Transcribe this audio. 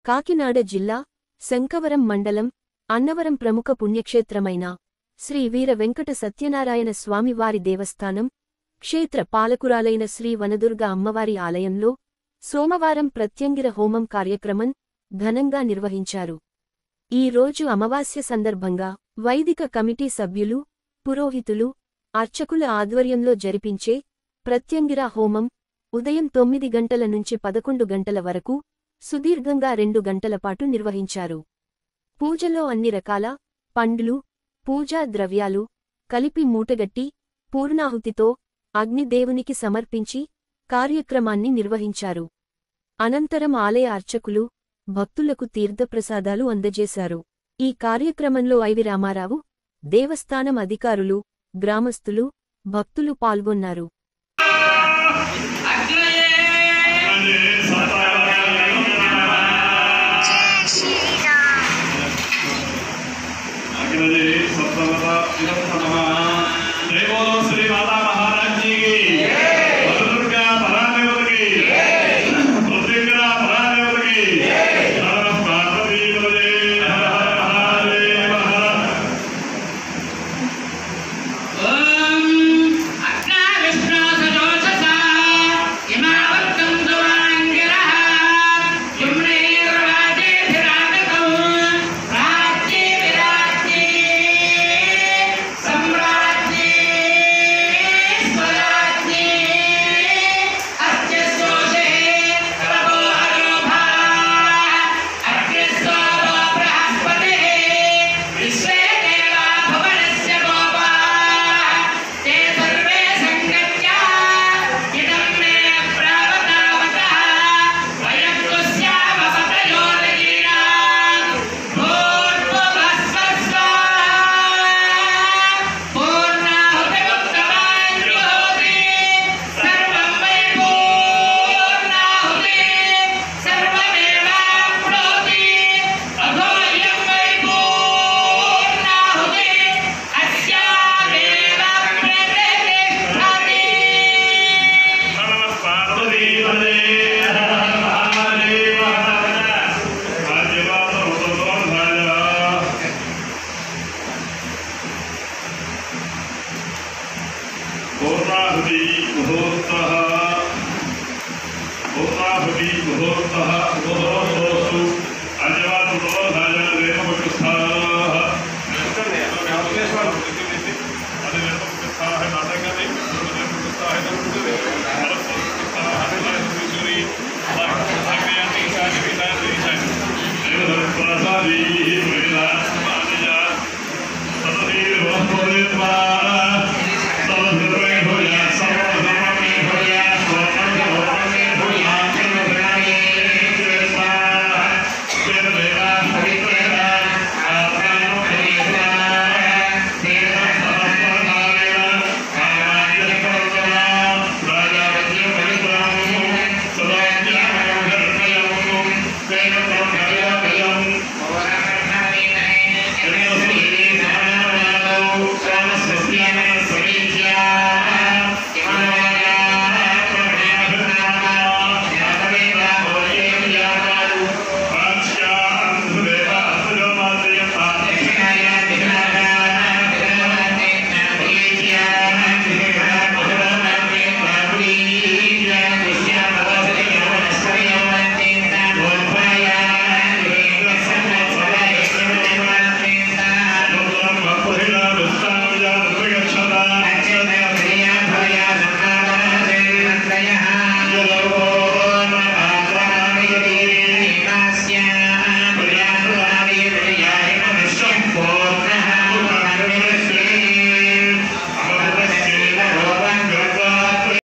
కాకినాడ జిల్లా శంఖవరం మండలం అన్నవరం ప్రముఖ పుణ్యక్షేత్రమైన శ్రీ వీర వెంకట సత్యనారాయణ స్వామివారి దేవస్థానం క్షేత్ర పాలకురాలైన శ్రీ వనదుర్గ అమ్మవారి ఆలయంలో సోమవారం ప్రత్యంగిర హోమం కార్యక్రమం ఘనంగా నిర్వహించారు. ఈ రోజు అమావాస్య సందర్భంగా వైదిక కమిటీ సభ్యులు, పురోహితులు, అర్చకుల ఆధ్వర్యంలో జరిపించే ప్రత్యంగిర హోమం ఉదయం 9 గంటల నుంచి 11 గంటల వరకు సుదీర్ఘంగా 2 గంటల పాటు నిర్వహించారు. పూజలో అన్ని రకాల పండ్లు, పూజా ద్రవ్యాలు కలిపి మూటగట్టి పూర్ణాహుతితో అగ్నిదేవునికి సమర్పించి కార్యక్రమాన్ని నిర్వహించారు. అనంతరం ఆలయ అర్చకులు భక్తులకు తీర్థప్రసాదాలు అందజేశారు. ఈ కార్యక్రమంలో ఐవి రామారావు, దేవస్థానం అధికారులు, గ్రామస్థులు, భక్తులు పాల్గొన్నారు.